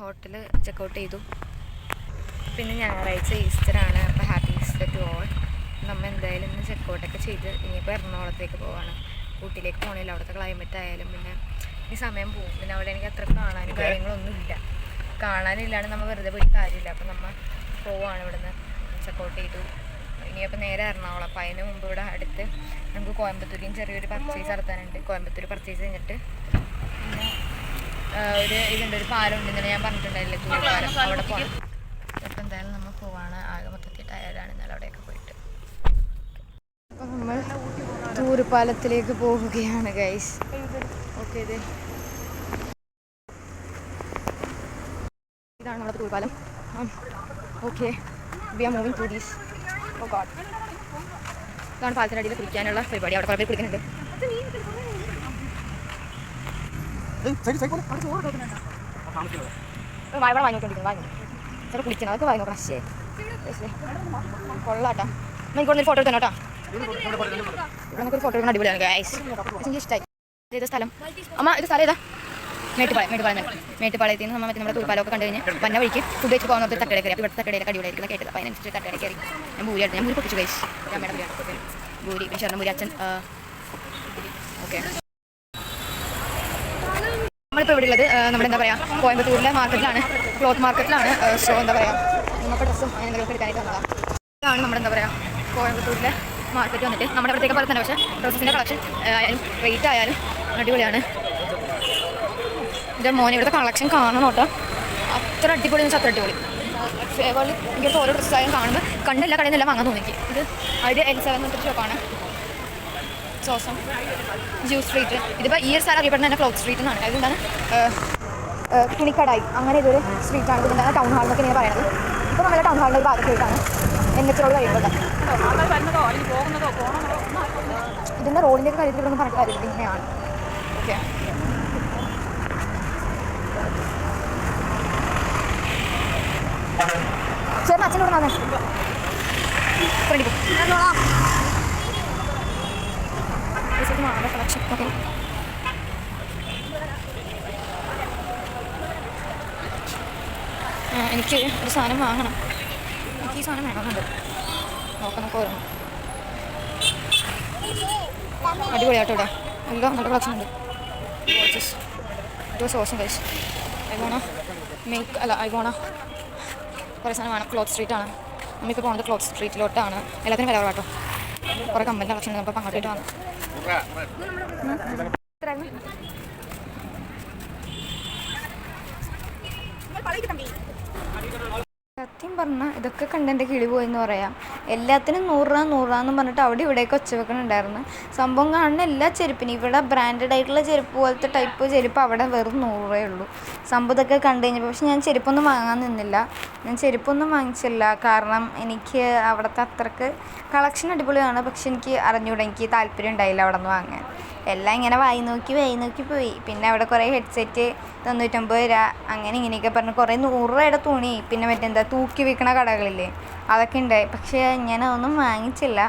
Hotel checkout ചെയ്തു. പിന്നെ ഞായറാഴ്ച ഈസ്റ്ററാണ്. അപ്പോൾ ഹാപ്പി ഈസ്റ്റർ ടു ഓൾ. നമ്മൾ എന്തായാലും ഇന്ന് ചെക്കൗട്ടൊക്കെ ചെയ്ത് ഇനിയിപ്പോൾ എറണാകുളത്തേക്ക് പോവാണ്. ഊട്ടിയിലേക്ക് പോകണില്ല. അവിടുത്തെ ക്ലൈമറ്റ് ആയാലും പിന്നെ ഈ സമയം പോകും. പിന്നെ അവിടെ എനിക്ക് അത്ര കാണാനും കാര്യങ്ങളൊന്നും ഇല്ല. കാണാനില്ലാണ്ട് നമ്മൾ വെറുതെ പോയി കാര്യമില്ല. അപ്പോൾ നമ്മൾ പോവാണ്. ഇവിടുന്ന് ചെക്കൗട്ട് ചെയ്തു. ഇനിയപ്പോൾ നേരെ എറണാകുളം. അപ്പോൾ അതിന് മുമ്പ് ഇവിടെ അടുത്ത് നമുക്ക് കോയമ്പത്തൂരിലും ചെറിയൊരു പർച്ചേസ് നടത്താനുണ്ട്. കോയമ്പത്തൂർ പർച്ചേസ് കഴിഞ്ഞിട്ട് പിന്നെ ഇതുണ്ട്, ഒരു പാലം ഉണ്ടെന്ന് ഞാൻ പറഞ്ഞിട്ടുണ്ടായില്ലേ, തൂർപ്പാലം. അവിടെ പോകണം. അപ്പോൾ എന്തായാലും നമ്മൾ പോവാണ്. ആകെ മൊത്തത്തിൽ ടയർഡാണ് ഇന്നലെ അവിടെയൊക്കെ പോയിട്ട്. അപ്പോൾ നമ്മൾ തൂർപ്പാലത്തിലേക്ക് പോവുകയാണ് ഗൈസ്. ഓക്കെ, ഇതാണ് നമ്മുടെ തൂർപ്പാലം. Okay, we are moving to these. Oh god, ഇതാണ് പാലത്തിൻ്റെ അടിയിൽ കുളിക്കാനുള്ള പരിപാടി. അവിടെ കുറേ പേര് കുളിക്കുന്നുണ്ട്. ഇവിടെ വാങ്ങിക്കൊണ്ടിരിക്കുന്നു. വാങ്ങി ചില കുളിക്കണം. അതൊക്കെ വാങ്ങി നോക്കണം. ശേ കൊള്ളാട്ടാ. എനിക്കൊന്നൊരു ഫോട്ടോ എടുത്തോ കേട്ടോ. ഇവിടെ നമുക്കൊരു ഫോട്ടോ എടുക്കുന്ന അടിപൊളിയാണ് ഗൈസ്. എനിക്ക് ഇഷ്ടമായി. ഏതാ സ്ഥലം അമ്മ? ഇത് സ്ഥലം ഏതാ? മേട്ടുപാളയത്തിൽ നിന്ന് നമ്മൾ നമ്മുടെ തൂർപ്പാലമൊക്കെ കണ്ടു കഴിഞ്ഞ് വന്ന വഴിക്ക് ഫുഡ് വെച്ച് പോകുന്നത് തട്ടട കയറി. അപ്പോൾ ഇവിടുത്തെ തട്ടടയിലൊക്കെ അടിപൊളിയായിരിക്കും കേട്ടത്. അപ്പോൾ അതിനനുസരിച്ച് തട്ടട കയറി ഞാൻ ഭൂരി എടുത്തു. ഞാൻ ഭൂരി പൊട്ടിച്ചു ഗൈസ്. അമ്മയുടെ ഭൂരി പിന്നെ ഷർണ്ണ ഭൂരി അച്ഛൻ. ഓക്കെ, നമ്മളിപ്പോൾ ഇവിടെ ഉള്ളത് നമ്മുടെ എന്താ പറയുക കോയമ്പത്തൂരിലെ മാർക്കറ്റിലാണ്, ക്ലോത്ത് മാർക്കറ്റിലാണ്. സോ എന്താ പറയുക നമുക്ക് ഡ്രസ്സും അങ്ങനെ എന്തെങ്കിലും എടുക്കാനായിട്ട് വന്നതാണ്. ഇതാണ് നമ്മുടെ എന്താ പറയുക കോയമ്പത്തൂരിലെ മാർക്കറ്റ് വന്നിട്ട് നമ്മുടെ ഇവിടത്തേക്ക് പോലെ തന്നെ. പക്ഷേ ഡ്രസ്സിൻ്റെ കളക്ഷൻ ആയാലും റേറ്റ് ആയാലും അടിപൊളിയാണ്. എൻ്റെ മോനെ ഇവിടുത്തെ കളക്ഷൻ കാണണം കേട്ടോ. അത്ര അടിപൊളി എന്ന് വെച്ചാൽ അത്ര അടിപൊളി. ഫേവറിൽ എനിക്കടുത്ത് ഓരോ ഡ്രസ്സായും കാണുമ്പോൾ കണ്ടില്ല കടയിൽ നിന്നെല്ലാം വാങ്ങാൻ തോന്നി എനിക്ക്. ഇത് L7 എന്നൊരു ഷോപ്പാണ്. Zozam juice street. ഇതിപ്പോൾ ഈ ഒരു സ്ഥലം അറിയപ്പെടുന്ന തന്നെ ക്ലോത്ത് സ്ട്രീറ്റ് എന്നാണ്. അതുകൊണ്ടാണ് തുണിക്കടായി അങ്ങനെ ഇതൊരു സ്ട്രീറ്റാണ്. ഇതുകൊണ്ടാണ് ടൗൺ ഹാൾ എന്നൊക്കെ ഇങ്ങനെ പറയുന്നത്. ഇപ്പോൾ നമ്മുടെ ടൗൺ ഹാളിൻ്റെ ഒരു ഭാഗത്തായിട്ടാണ് എന്നച്ചോട് കഴിയുന്നത്. ഇതിൻ്റെ റോഡിൻ്റെ കാര്യത്തിൽ ഇവിടെ പറഞ്ഞ കാര്യത്തിൽ ഇങ്ങനെയാണ്. ഓക്കെ, ചേർന്ന് അച്ഛനോട് വന്നേ കളക്ഷൻ. ഓക്കെ, എനിക്ക് ഒരു സാധനം വാങ്ങണം. എനിക്ക് ഈ സാധനം വേണമെന്നുണ്ട്. നോക്കാം, നമുക്ക് ഓരോന്ന്. അടിപൊളിയാട്ടോ ഇവിടെ എല്ലാം നല്ല കളക്ഷൻ ഉണ്ട്. ഇത് സോസും കഴിച്ച് ഐ വോണ കുറേ സാധനം വേണം. ക്ലോത്ത് സ്ട്രീറ്റാണ് നമ്മളിപ്പോൾ പോകുന്നത്. ക്ലോത്ത് സ്ട്രീറ്റിലോട്ടാണ്. എല്ലാത്തിനും വില കേട്ടോ. കുറേ കമ്പനി കളക്ഷൻ ഉണ്ട്. നമുക്ക് അങ്ങോട്ടേട്ട് വാങ്ങാം. സത്യം പറഞ്ഞാൽ ഇതൊക്കെ കണ്ട് എൻ്റെ കിളി പോയെന്ന് പറയാം. എല്ലാത്തിനും 100 രൂപ എന്ന് പറഞ്ഞിട്ട് അവിടെ ഇവിടെയൊക്കെ ഒച്ച വെക്കണുണ്ടായിരുന്നു. സംഭവം കാണുന്ന എല്ലാ ചെരുപ്പിനും ഇവിടെ ബ്രാൻഡഡ് ആയിട്ടുള്ള ചെരുപ്പ് പോലത്തെ ടൈപ്പ് ചെരുപ്പ് അവിടെ വെറും 100 രൂപയേ ഉള്ളൂ. സംഭവം ഇതൊക്കെ കണ്ടു കഴിഞ്ഞപ്പോൾ പക്ഷെ ഞാൻ ചെരുപ്പൊന്നും വാങ്ങാൻ നിന്നില്ല. ഞാൻ ചെരുപ്പൊന്നും വാങ്ങിച്ചില്ല. കാരണം എനിക്ക് അവിടുത്തെ അത്രക്ക് കളക്ഷൻ അടിപൊളിയാണ്. പക്ഷെ എനിക്ക് അറിഞ്ഞൂടെ, എനിക്ക് താല്പര്യം ഉണ്ടായില്ല അവിടെ നിന്ന് വാങ്ങാൻ. എല്ലാം ഇങ്ങനെ വായി നോക്കി പോയി. പിന്നെ അവിടെ കുറേ ഹെഡ്സെറ്റ് 950 രൂപ അങ്ങനെ ഇങ്ങനെയൊക്കെ പറഞ്ഞ് കുറേ 100 രൂപയുടെ തുണി, പിന്നെ മറ്റെന്താ തൂക്കി വിൽക്കണ കടകളില്ലേ അതൊക്കെ ഉണ്ടായി. പക്ഷേ ഞാൻ അതൊന്നും വാങ്ങിച്ചില്ല.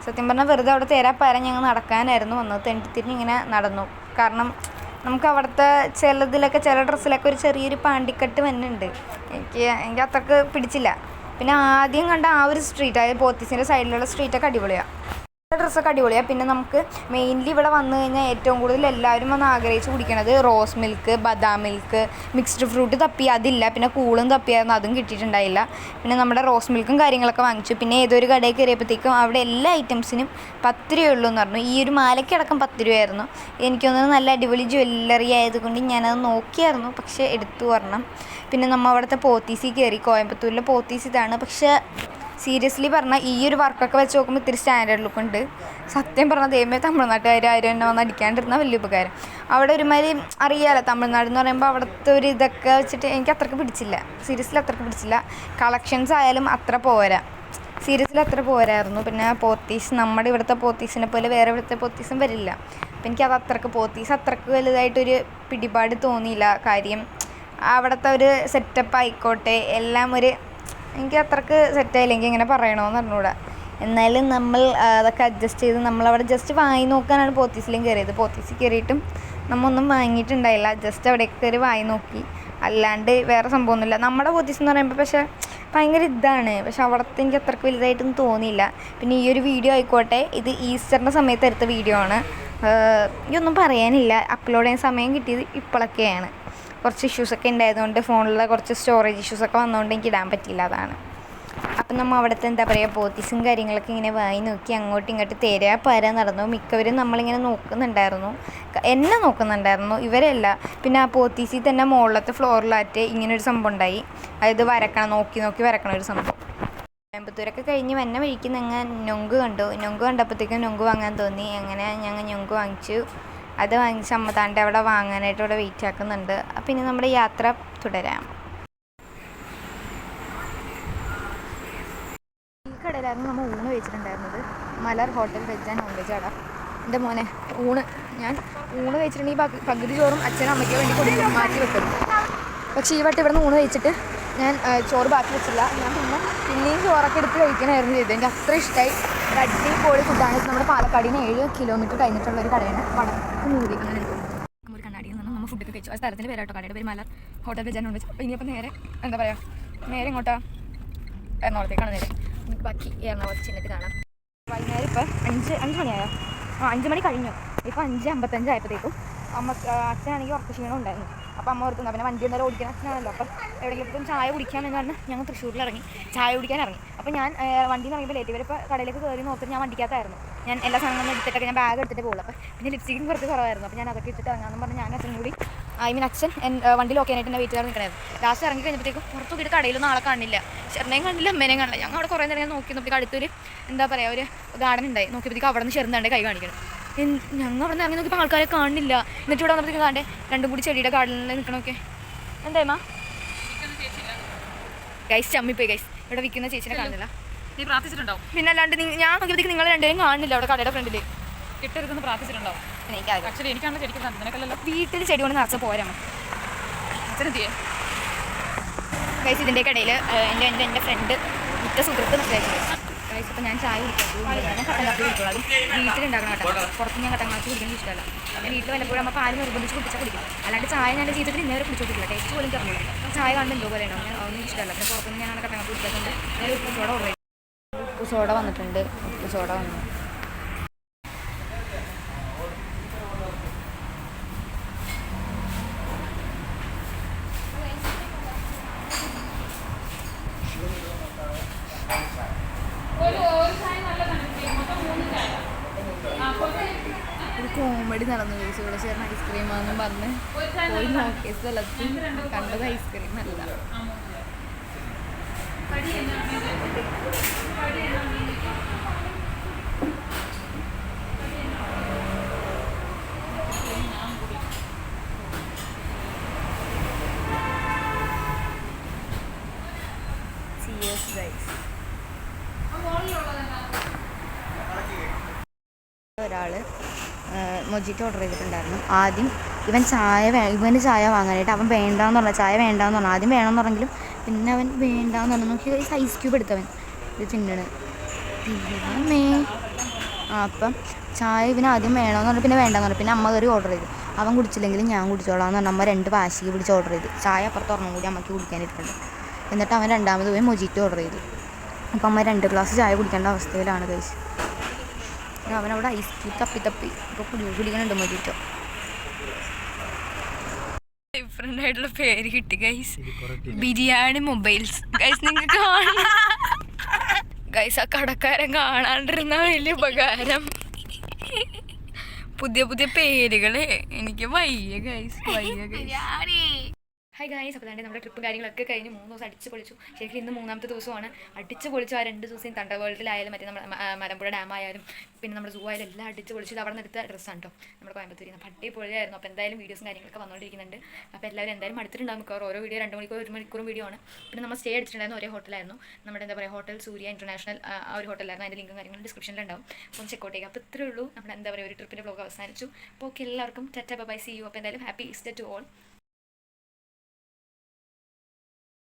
സത്യം പറഞ്ഞാൽ വെറുതെ അവിടെ തേരാപ്പാരം ഞങ്ങൾ നടക്കാനായിരുന്നു വന്നത്. തെണ്ടിത്തിരിഞ്ഞിങ്ങനെ നടന്നു. കാരണം നമുക്ക് അവിടുത്തെ ചിലതിലൊക്കെ ചില ഡ്രസ്സിലൊക്കെ ഒരു ചെറിയൊരു പാണ്ടിക്കെട്ട് വരുന്നുണ്ട്. എനിക്ക് അത്രക്ക് പിടിച്ചില്ല. പിന്നെ ആദ്യം കണ്ട ആ ഒരു സ്ട്രീറ്റ്, അതായത് പോത്തീസിൻ്റെ സൈഡിലുള്ള സ്ട്രീറ്റൊക്കെ അടിപൊളിയാണ്. ഡ്രസ്സൊക്കെ അടിപൊളിയാണ്. പിന്നെ നമുക്ക് മെയിൻലി ഇവിടെ വന്നു കഴിഞ്ഞാൽ ഏറ്റവും കൂടുതൽ എല്ലാവരും വന്ന് ആഗ്രഹിച്ച് കുടിക്കണത് റോസ് മിൽക്ക്, ബദാം മിൽക്ക്, മിക്സ്ഡ് ഫ്രൂട്ട് തപ്പി അതില്ല. പിന്നെ കൂളും തപ്പിയായിരുന്നു, അതും കിട്ടിയിട്ടുണ്ടായില്ല. പിന്നെ നമ്മുടെ റോസ് മിൽക്കും കാര്യങ്ങളൊക്കെ വാങ്ങിച്ചു. പിന്നെ ഏതൊരു കടയിൽ കയറിയപ്പോഴത്തേക്കും അവിടെ എല്ലാ ഐറ്റംസിനും 10 രൂപയുള്ളൂ എന്ന് പറഞ്ഞു. ഈ ഒരു മാലയ്ക്കടക്കം 10 രൂപയായിരുന്നു. എനിക്കൊന്നും നല്ല അടിപൊളി ജ്വല്ലറി ആയതുകൊണ്ട് ഞാനത് നോക്കിയായിരുന്നു, പക്ഷേ എടുത്തു പറഞ്ഞു. പിന്നെ നമ്മൾ അവിടുത്തെ പോത്തീസിൽ കയറി. കോയമ്പത്തൂരിലെ പോത്തീസ് ഇതാണ്. പക്ഷേ സീരിയസ്ലി പറഞ്ഞാൽ ഈ ഒരു വർക്കൊക്കെ വെച്ച് നോക്കുമ്പോൾ ഇത്തിരി സ്റ്റാൻഡേർഡ് ലുക്ക് ഉണ്ട്. സത്യം പറഞ്ഞാൽ ദൈവമേ തമിഴ്നാട്ടുകാർ ആരും എന്നെ വന്ന് അടിക്കാണ്ടിരുന്നാൽ വലിയ ഉപകാരം. അവിടെ ഒരുമാതിരി അറിയാമല്ലോ, തമിഴ്നാട് എന്ന് പറയുമ്പോൾ അവിടുത്തെ ഒരു ഇതൊക്കെ വെച്ചിട്ട് എനിക്ക് അത്രയ്ക്ക് പിടിച്ചില്ല. സീരിയസ്ലി അത്രയ്ക്ക് പിടിച്ചില്ല. കളക്ഷൻസ് ആയാലും അത്ര പോരാ. സീരിയസ്ലി അത്ര പോരായിരുന്നു. പിന്നെ പോത്തീസ് നമ്മുടെ ഇവിടുത്തെ പോത്തീസിനെ പോലെ വേറെ ഇവിടുത്തെ പോത്തീസും വരില്ല. അപ്പം എനിക്കത് അത്രയ്ക്ക് പോത്തീസ് അത്രയ്ക്ക് വലുതായിട്ടൊരു പിടിപാട് തോന്നിയില്ല. കാര്യം അവിടുത്തെ ഒരു സെറ്റപ്പ് ആയിക്കോട്ടെ എല്ലാം ഒരു എനിക്ക് അത്രയ്ക്ക് സെറ്റായില്ലെങ്കിൽ ഇങ്ങനെ പറയണമെന്ന് പറഞ്ഞുകൂടാ. എന്നാലും നമ്മൾ അതൊക്കെ അഡ്ജസ്റ്റ് ചെയ്ത് നമ്മളവിടെ ജസ്റ്റ് വാങ്ങി നോക്കാനാണ് പോത്തീസിലും കയറിയത്. പോത്തീസിൽ കയറിയിട്ടും നമ്മൊന്നും വാങ്ങിയിട്ടുണ്ടായില്ല. ജസ്റ്റ് അവിടേക്ക് കയറി വാങ്ങി നോക്കി. അല്ലാണ്ട് വേറെ സംഭവമൊന്നുമില്ല. നമ്മുടെ പോത്തീസ് എന്ന് പറയുമ്പോൾ പക്ഷേ ഭയങ്കര ഇതാണ്, പക്ഷെ അവിടുത്തെ എനിക്ക് അത്രയ്ക്ക് വലുതായിട്ടൊന്നും തോന്നിയില്ല. പിന്നെ ഈ ഒരു വീഡിയോ ആയിക്കോട്ടെ, ഇത് ഈസ്റ്ററിൻ്റെ സമയത്ത് എടുത്ത വീഡിയോ ആണ്. ഇതൊന്നും പറയാനില്ല. അപ്ലോഡ് ചെയ്യാൻ സമയം കിട്ടിയത് ഇപ്പോഴൊക്കെയാണ്. കുറച്ച് ഇഷ്യൂസൊക്കെ ഉണ്ടായതുകൊണ്ട്, ഫോണിൽ കുറച്ച് സ്റ്റോറേജ് ഇഷ്യൂസൊക്കെ വന്നതുകൊണ്ട് എനിക്ക് ഇടാൻ പറ്റിയില്ല, അതാണ്. അപ്പം നമ്മൾ അവിടുത്തെ എന്താ പറയുക പോത്തീസും കാര്യങ്ങളൊക്കെ ഇങ്ങനെ വായി നോക്കി അങ്ങോട്ടും ഇങ്ങോട്ട് തരാ പര നടന്നു. മിക്കവരും നമ്മളിങ്ങനെ നോക്കുന്നുണ്ടായിരുന്നു, എന്നെ നോക്കുന്നുണ്ടായിരുന്നു, ഇവരല്ല. പിന്നെ ആ പോത്തീസിൽ തന്നെ മുകളിലത്തെ ഫ്ലോറിലായിട്ട് ഇങ്ങനൊരു സംഭവം ഉണ്ടായി. അതായത് വരക്കണം, നോക്കി നോക്കി വരക്കണ ഒരു സംഭവം. കോയമ്പത്തൂരൊക്കെ കഴിഞ്ഞ് വന്ന വഴിക്ക് ഞങ്ങൾ നൊങ്ക് കണ്ടു. നൊങ്ക് കണ്ടപ്പോഴത്തേക്കും നൊങ്ക് വാങ്ങാൻ തോന്നി. അങ്ങനെ ഞങ്ങൾ നൊങ്ക് വാങ്ങിച്ചു. അത് വാങ്ങിച്ച് അമ്മ താൻ്റെ അവിടെ വാങ്ങാനായിട്ട് ഇവിടെ വെയിറ്റ് ആക്കുന്നുണ്ട്. പിന്നെ നമ്മുടെ യാത്ര തുടരാം. ഈ കടയിലായിരുന്നു നമ്മൾ ഊണ് കഴിച്ചിട്ടുണ്ടായിരുന്നത്. Malar hotel veg and non veg ആണ്. എൻ്റെ മോനെ ഞാൻ ഊണ് കഴിച്ചിട്ടുണ്ടെങ്കിൽ പകുതി ചോറും അച്ഛനും അമ്മയ്ക്ക് വേണ്ടി കൊടുക്കും, മാറ്റി വെക്കും. പക്ഷേ ഈ വട്ടം ഇവിടുന്ന് ഊണ് കഴിച്ചിട്ട് ഞാൻ ചോറ് ബാക്കി വെച്ചില്ല. ഞാൻ പിന്നെയും ചോറൊക്കെ എടുത്ത് കഴിക്കണമായിരുന്നു ചെയ്തത്. എനിക്ക് അത്ര ഇഷ്ടമായി. അടിപൊളി ഫുഡാണ്. നമ്മുടെ പാലക്കാടിന് 7 കിലോമീറ്റർ കഴിഞ്ഞിട്ടുള്ളൊരു കടയാണ്. വടക്ക് മൂടി അങ്ങനെ ഒരു കണ്ണാടിയിൽ നിന്ന് നമ്മൾ ഫുഡൊക്കെ കഴിച്ചു. ആ സ്ഥലത്തിൻ്റെ പേരാട്ടോ, കടയുടെ പേര് Malar hotel veg and non veg. അപ്പോൾ ഇനിയിപ്പോൾ നേരെ എന്താ പറയുക, നേരെ ഇങ്ങോട്ടാ എറണാകുളത്തേക്കാണ് നേരെ. നമുക്ക് ബാക്കി എറണാകുളത്ത് ചെന്നിട്ട് കാണാം. വൈകുന്നേരം ഇപ്പോൾ 5 മണിയായോ? 5 മണി കഴിഞ്ഞു. ഇപ്പോൾ 5:55 ആയപ്പോഴത്തേക്കും അച്ഛനാണെങ്കിൽ ഉറക്ക ക്ഷീണം ഉണ്ടായിരുന്നു. അപ്പോൾ അമ്മ ഓർത്തുന്നു, പിന്നെ വണ്ടി എന്തായാലും ഓടിക്കാൻ അച്ഛനാണല്ലോ. അപ്പം എവിടെയെങ്കിലും ചായ കുടിക്കാമെന്ന് പറഞ്ഞ് ഞങ്ങൾ തൃശ്ശൂരിൽ ഇറങ്ങി, ചായ കുടിക്കാൻ ഇറങ്ങി. അപ്പോൾ ഞാൻ വണ്ടിയിൽ നിന്ന് ഇറങ്ങിയപ്പോൾ ലേറ്റ്. ഇവരിപ്പോൾ കടയിലേക്ക് കയറി നോക്കിയിട്ട് ഞാൻ വണ്ടിക്കകത്തായിരുന്നു. ഞാൻ എല്ലാ സാധനങ്ങളും എടുത്തിട്ടൊക്കെ ഞാൻ ബാഗ് എടുത്തിട്ട് പോകുള്ളൂ. അപ്പോൾ പിന്നെ ലിപ്സ്റ്റിക്കും കുറച്ച് കുറവായിരുന്നു. അപ്പോൾ ഞാൻ അതൊക്കെ ഇട്ടിട്ട് ഇറങ്ങാമെന്ന് പറഞ്ഞ് ഞാൻ അച്ഛനും കൂടി അച്ഛൻ വണ്ടി ലോക്കാനായിട്ട് എന്നെ വെയിറ്റ് ചെയ്ത് നിൽക്കണമായിരുന്നു. ലാസ്റ്റ് ഇറങ്ങി കഴിഞ്ഞപ്പോഴത്തേക്കും പുറത്ത് നോക്കിയിട്ട് കടയിലൊന്നും ആളെ കാണില്ല. ചെറുനേയും കണ്ടില്ല, അമ്മേനെയും കാണില്ല. ഞങ്ങൾ അവിടെ കുറേ നേരം നോക്കി നോക്കിയിട്ട് അടുത്തൊരു എന്താ പറയുക ഒരു ഗാർഡൻ ഉണ്ടായി. നോക്കിയപ്പോഴത്തേക്കും അവിടെ നിന്ന് ചെറുതാണ്ട് കൈ കാണിക്കണം. ഞങ്ങൾ അവിടെ നിന്ന് ഇറങ്ങി നോക്കിയപ്പോൾ ആൾക്കാരെ കാണില്ല. എന്നിട്ട് ഇവിടെ വന്നപ്പോഴത്തേക്കും കാണ്ടേ രണ്ടും കൂടി ചെടിയുടെ ഗാർഡനിൽ നിൽക്കണമൊക്കെ. എന്താ ഗൈസ് ചമ്മിപ്പോയി ഗൈസ്, ഇവിടെ വിൽക്കുന്ന ചേച്ചിനെ കാണുന്നില്ല. നീ പ്രാർത്ഥിച്ചിട്ടുണ്ടാവും. പിന്നെ അല്ലാണ്ട് ഞാൻ നോക്കിയപ്പോഴത്തേക്ക് നിങ്ങൾ രണ്ടുപേരും കാണുന്നില്ല അവിടെ കടയുടെ ഫ്രണ്ടിൽ. കിട്ടരുതെന്ന് പ്രാർത്ഥിച്ചിട്ടുണ്ടാവും. ആക്ച്വലി എനിക്കാണ് ചെടിക്ക് നിനക്കല്ലല്ലോ. വീട്ടിൽ ചെടി കൊണ്ട് നിറച്ച് പോരാമോ അച്ഛനെത്തിയേ ഗൈസ്. ഇതിൻ്റെ ഇടയിൽ എൻ്റെ ഫ്രണ്ട് മിക്ക സുഹൃത്ത് മെസ്സേജ് ഗൈസ്. ഇപ്പോൾ ഞാൻ ചായ കുടിക്കാൻ ഞാൻ കട്ടൻ കാപ്പി കുടിക്കുള്ളൂ. അതും വീട്ടിലുണ്ടാക്കണം കേട്ടോ. പുറത്ത് ഞാൻ കട്ടൻ കാപ്പി കുടിക്കാൻ ഇഷ്ടമല്ല. പിന്നെ വീട്ടിൽ വല്ലപ്പോഴും നമ്മൾ പാല് നിർബന്ധിച്ച് കുടിച്ചാൽ കുടിക്കും. അല്ലാണ്ട് ചായ ഞാൻ ജീവിതത്തിൽ ഇന്നേവരെ കുടിച്ചോട്ടില്ല. ടേസ്റ്റ് പോലും പറഞ്ഞില്ല. ചായ കാണുമ്പോൾ എന്തോ പോലെ ഉണ്ടാവും. ഞാൻ ഒന്നും ഇഷ്ടമല്ല. പിന്നെ പുറത്തുനിന്ന് ഞാൻ കട്ടൻ കാപ്പി കുടിക്കാത്തതുകൊണ്ട് ഞാൻ ഉപ്പ് സോഡ ഓർഡർ ചെയ്തു. ഉപ്പ് സോഡ വന്നിട്ടുണ്ട്. ഉപ്പ് സോഡ വന്നു. ഒരു കോമഡി നടന്നു ചോദിച്ചു. ഇവിടെ ചേർന്ന് ഐസ്ക്രീമാണെന്ന് പറഞ്ഞ് പോയി നോക്കിയ സ്ഥലത്ത് കണ്ടത് ഐസ്ക്രീം അല്ല. Cheers guys. ഒരാൾ മൊജിറ്റോ ഓർഡർ ചെയ്തിട്ടുണ്ടായിരുന്നു. ആദ്യം ഇവന് ചായ വാങ്ങാനായിട്ട് അവൻ വേണ്ടാന്ന് പറഞ്ഞാൽ ചായ വേണ്ടാന്ന് പറഞ്ഞാൽ ആദ്യം വേണമെന്ന് പറഞ്ഞെങ്കിലും പിന്നെ അവൻ വേണ്ടാന്ന് പറഞ്ഞു. നോക്കി ഐസ് ക്യൂബ് എടുത്തവൻ ഇത് തിന്നണ്. അപ്പം ചായ ഇവന് ആദ്യം വേണമെന്ന് പറഞ്ഞു, പിന്നെ വേണ്ടാന്ന് പറഞ്ഞു. പിന്നെ അമ്മ കയറി ഓർഡർ ചെയ്തു. അവൻ കുടിച്ചില്ലെങ്കിലും ഞാൻ കുടിച്ചോളാം എന്ന് പറഞ്ഞാൽ അമ്മ 2 വാശിക്ക് പിടിച്ച് ഓർഡർ ചെയ്തു. ചായ അപ്പുറത്ത് ഒരെണ്ണം കൂടി അമ്മയ്ക്ക് കുടിക്കാനിട്ടുണ്ട്. എന്നിട്ട് അവൻ രണ്ടാമത് പോയി മൊജിറ്റോ ഓർഡർ ചെയ്തു. അപ്പം അമ്മ 2 ഗ്ലാസ് ചായ കുടിക്കേണ്ട അവസ്ഥയിലാണ് കഴിച്ച്. അവനവിടെ ഐസ് ക്യൂബ് തപ്പി ഇപ്പോൾ കുടിക്കുന്നുണ്ട് മൊജിറ്റോ. ഡിഫറെൻ്റ് ആയിട്ടുള്ള പേര് കിട്ടി ഗൈസ്. Biryani mobiles guys. നിങ്ങൾക്ക് ഗൈസ് ആ കടക്കാരൻ കാണാണ്ടിരുന്ന വലിയ ഉപകാരം. പുതിയ പേരുകൾ എനിക്ക് വയ്യ ഗൈസ്. Hi guys. അപ്പോൾ തന്നെ നമ്മുടെ ട്രിപ്പും കാര്യങ്ങളൊക്കെ കഴിഞ്ഞ് 3 ദിവസം അടിച്ച് പൊളിച്ചു. ശരിക്കും ഇന്ന് 3ാമത്തെ ദിവസമാണ്. അടിച്ച് പൊളിച്ചു. ആ 2 ദിവസം തണ്ടർ വേൾഡിലായാലും മറ്റേ നമ്മുടെ മലമ്പുഴ ഡാം ആയാലും പിന്നെ നമ്മുടെ സൂ ആയാലും എല്ലാം അടിച്ച് പൊളിച്ചു. ഇത് അവിടെ നിന്ന് എടുത്ത ഡ്രസ്സാണ് കേട്ടോ, നമ്മുടെ കോയമ്പത്തൂരിൽ നിന്ന്. അടിപൊളിയായിരുന്നു. അപ്പോൾ എന്തായാലും വീഡിയോസും കാര്യങ്ങളൊക്കെ വന്നുകൊണ്ടിരിക്കുന്നുണ്ട്. അപ്പോൾ എല്ലാവരും എന്തായാലും അടുത്തിട്ടുണ്ടാകും. മിക്കവാറും ഓരോ വീഡിയോ 2 മണിക്കൂർ 1 മണിക്കൂറും വീഡിയോ ആണ്. പിന്നെ നമ്മൾ സ്റ്റേ അടിച്ചിട്ടുണ്ടായിരുന്നു ഒരേ ഹോട്ടലായിരുന്നു. നമ്മുടെ എന്താ പറയുക ഹോട്ടൽ സൂര്യ ഇൻ്റർനാഷണൽ ആ ഒരു ഹോട്ടലായിരുന്നു. അതിൻ്റെ ലിങ്കും കാര്യങ്ങളും ഡിസ്ക്രിപ്ഷനിലുണ്ടാവും. അപ്പോൾ ചെക്കൗട്ട് ചെയ്യുക. അപ്പോൾ ഇത്രയേ ഉള്ളൂ. നമ്മുടെ എന്താ പറയുക ഒരു ട്രിപ്പിൻ്റെ വ്ലോഗ് അവസാനിച്ചു. അപ്പോൾ ഓക്കെ എല്ലാവർക്കും ടാറ്റാ ബൈ സീ യു. അപ്പോൾ എന്തായാലും ഹാപ്പി ഈസ്റ്റർ ടു ഓൾ.